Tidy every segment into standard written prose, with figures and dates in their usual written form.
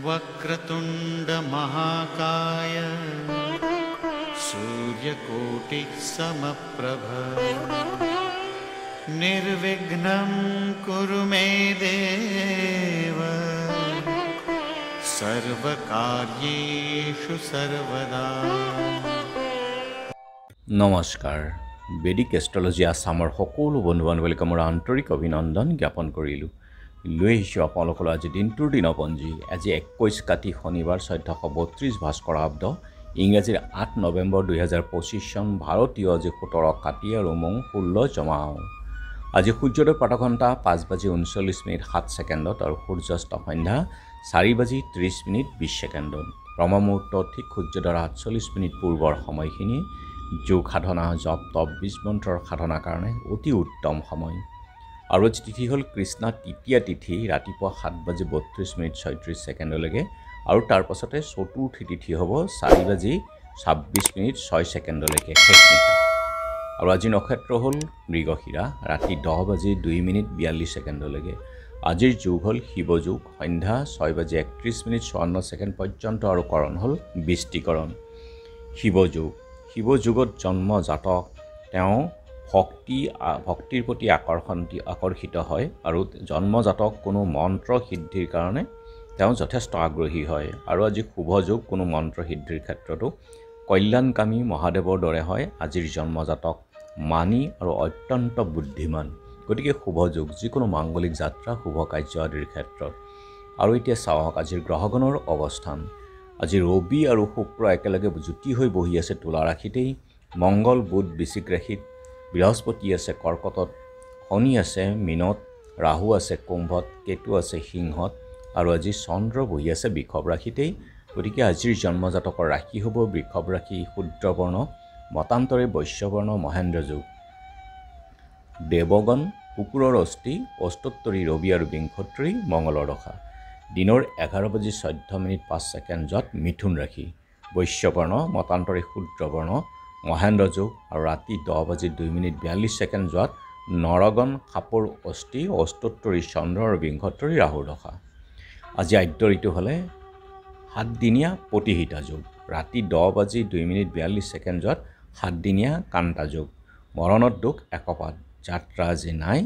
वक्रतुंड महाकाय सूर्यकोटि समप्रभ निर्विघ्नं कुरु मे देव सर्वकार्येषु सर्वदा। नमस्कार। বেদিক এষ্ট্ৰলজি আসামৰ সকলো বন্ধু বান্ধৱীক মোৰ আন্তৰিক অভিনন্দন জ্ঞাপন কৰিলো। লৈ আহিছোঁ আপোনালোকৰ আজি দিনটোৰ দিনপঞ্জী। আজি 21 কাতি শনিবাৰ 1432 ভাস্কৰাব্দ ইংৰাজীৰ 8 নৱেম্বৰ 2025 চন ভাৰতীয় আজি 17 কাতি আৰু মং 16 জমাও। আজি সূৰ্যোদয় প্ৰাতঃঘণ্টা 5:39:07 আৰু সূৰ্যাস্ত সন্ধ্যা 4:30:20 ব্ৰহ্মমুহূৰ্ত ঠিক সূৰ্যোদয়ৰ 48 পূৰ্বৰ সময়খিনি যোগ সাধনা জপ তপ বীজ মন্ত্ৰৰ সাধনাৰ কাৰণে অতি উত্তম সময়। আৰু আজি তিথি হ'ল কৃষ্ণা তৃতীয়া তিথি ৰাতিপুৱা 7:32:36 আৰু তাৰ পাছতে চতুৰ্থী তিথি হ'ব 4:26:06 শেষ নিশা। আৰু আজি নক্ষত্ৰ হ'ল মৃগশিৰা ৰাতি 10:02:42 আজিৰ যোগ হ'ল শিৱযোগ সন্ধ্যা 6:31:54 পৰ্যন্ত আৰু কৰণ হ'ল বৃষ্টিকৰণ। শিৱযোগত জন্ম জাতক তেওঁ ভক্তিৰ প্ৰতি আকৰ্ষিত হয় আৰু জন্মজাতক কোনো মন্ত্ৰ সিদ্ধিৰ কাৰণে তেওঁ যথেষ্ট আগ্ৰহী হয়। আৰু আজি শুভযোগ কোনো মন্ত্ৰ সিদ্ধিৰ ক্ষেত্ৰতো কল্যাণকামী মহাদেৱৰ দৰে হয়। আজিৰ জন্মজাতক মানি আৰু অত্যন্ত বুদ্ধিমান, গতিকে শুভযোগ যিকোনো মাংগলিক যাত্ৰা শুভ কাৰ্য আদিৰ ক্ষেত্ৰত। আৰু এতিয়া চাওক আজিৰ গ্ৰহগণৰ অৱস্থান। আজি ৰবি আৰু শুক্ৰ একেলগে যুতি হৈ বহি আছে তুলা ৰাশিতেই, মংগল বুধ বৃশ্চিক ৰাশিত, বৃহস্পতি আছে কৰ্কটত, শনি আছে মীনত, ৰাহু আছে কুম্ভত, কেতু আছে সিংহত আৰু আজি চন্দ্ৰ বহি আছে বৃষভ ৰাশিতেই। গতিকে আজিৰ জন্মজাতকৰ ৰাশি হ'ব বৃষভ ৰাশি, শুদ্ৰবৰ্ণ, মতান্তৰে বৈশ্যবৰ্ণ, মহেন্দ্ৰ যোগ। দেৱগণ কুকুৰৰ অস্থি, অষ্টোত্তৰী ৰবি আৰু বিংশোত্তৰী মংগলৰ দশা। দিনৰ 11:14:05 মিথুন ৰাশি, বৈশ্যবৰ্ণ, মতান্তৰে শুদ্ৰবৰ্ণ, মহেন্দ্ৰ যোগ আৰু ৰাতি 10:02:42 নৰগণ সাপৰ অস্থি, অষ্টোত্তৰী চন্দ্ৰ আৰু বিংশোত্তৰী ৰাহুৰ দশা। আজি আদ্য ঋতু হ'লে 7 দিনীয়া প্ৰতিহিতা যোগ, ৰাতি 10:02:42 7 দিনীয়া কান্তা যোগ। মৰণত দুখ একপাত, যাত্ৰা আজি নাই,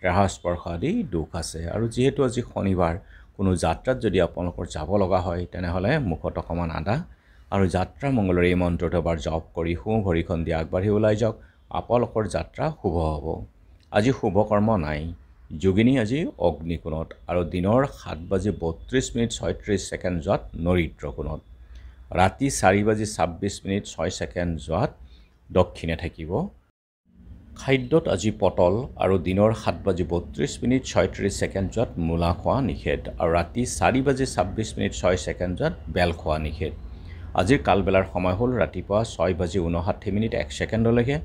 দেহস্পৰ্শ আদি দুখ আছে। আৰু যিহেতু আজি শনিবাৰ কোনো যাত্ৰাত যদি আপোনালোকৰ যাব লগা হয় তেনেহ'লে মুখত অকণমান আদা আৰু যাত্ৰা মংগলৰ এই মন্ত্ৰটো এবাৰ জপ কৰি সোঁ ভৰিখন দি আগবাঢ়ি ওলাই যাওক, আপোনালোকৰ যাত্ৰা শুভ হ'ব। আজি শুভ কৰ্ম নাই। যোগিনী আজি অগ্নিকোণত আৰু দিনৰ 7:32:36 নৰিদ্ৰ কোণত। ৰাতি 4:26:06 দক্ষিণে থাকিব। খাদ্যত আজি পটল আৰু দিনৰ 7:32:36 মূলা খোৱা নিষেধ আৰু ৰাতি 4:26:06 বেল খোৱা নিষেধ। আজিৰ কালবেলাৰ সময় হ'ল ৰাতিপুৱা 6:59:01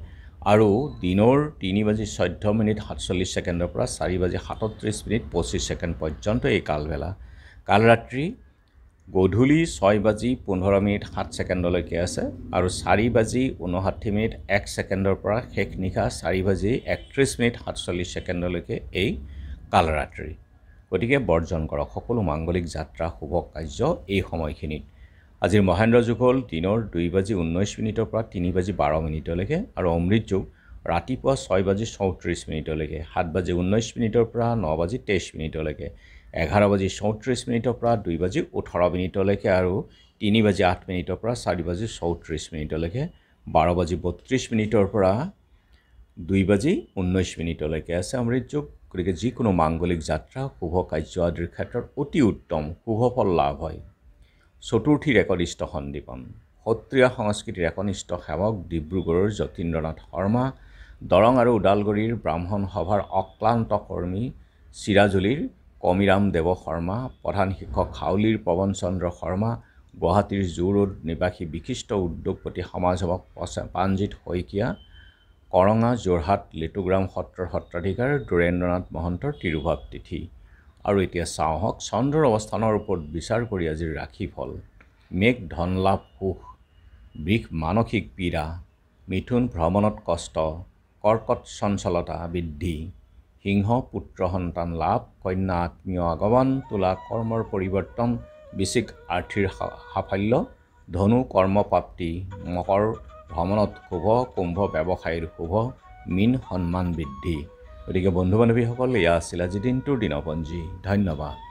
আৰু দিনৰ 3:14:47 পৰা 4:37:25 পৰ্যন্ত এই কালবেলা। কালৰাত্ৰি গধূলি 6:15:07 আছে আৰু 4:59:01 পৰা শেষ নিশা 4:31:47 এই কালৰাত্ৰি। গতিকে বৰ্জন কৰক সকলো মাংগলিক যাত্ৰা শুভ কাৰ্য এই সময়খিনিত। আজিৰ মহেন্দ্ৰ যোগ হ'ল দিনৰ 2:19 পৰা 3:12 আৰু অমৃত যোগ ৰাতিপুৱা 6:34 7:19 পৰা 9:23 11:34 পৰা 2:18 আৰু 3:08 পৰা 4:34 12:32 পৰা 2:19 আছে অমৃত যোগ। গতিকে যিকোনো মাংগলিক যাত্ৰা শুভ কাৰ্য আদিৰ ক্ষেত্ৰত অতি উত্তম শুভ ফল লাভ হয়। চতুৰ্থীৰ একনিষ্ঠ সন্দীপন সত্ৰীয়া সংস্কৃতিৰ একনিষ্ঠ সেৱক ডিব্ৰুগড়ৰ যতীন্দ্ৰনাথ শৰ্মা, দৰং আৰু ওদালগুৰিৰ ব্ৰাহ্মণ সভাৰ অক্লান্ত কৰ্মী চিৰাজুলিৰ কমিৰাম দেৱ শৰ্মা, প্ৰধান শিক্ষক হাউলীৰ পৱন চন্দ্ৰ শৰ্মা, গুৱাহাটীৰ জু ৰোড নিবাসী বিশিষ্ট উদ্যোগপতি সমাজসেৱক প্ৰাণজিৎ শইকীয়া, কৰঙা যোৰহাট লিটুগ্ৰাম সত্ৰৰ সত্ৰাধিকাৰ দুৰেন্দ্ৰনাথ মহন্তৰ তিৰুভাৱ তিথি। আৰু এতিয়া চাওক চন্দ্ৰৰ অৱস্থানৰ ওপৰত বিচাৰ কৰি আজিৰ ৰাশিফল। মেঘ ধন লাভ সুখ, বৃষ মানসিক পীড়া, মিথুন ভ্ৰমণত কষ্ট, কৰ্কট চঞ্চলতা বৃদ্ধি, সিংহ পুত্ৰ সন্তান লাভ, কন্যা আত্মীয় আগমন, তুলা কৰ্মৰ পৰিৱৰ্তন, বৃশ্চিক আৰ্থিক সাফল্য, ধনু কৰ্মপ্ৰাপ্তি, মকৰ ভ্ৰমণত শুভ, কুম্ভ ব্যৱসায়ৰ শুভ, মীন সন্মান বৃদ্ধি। গতিকে বন্ধু বান্ধৱীসকল, এয়া আছিল আজি দিনটোৰ দিনপঞ্জী। ধন্যবাদ।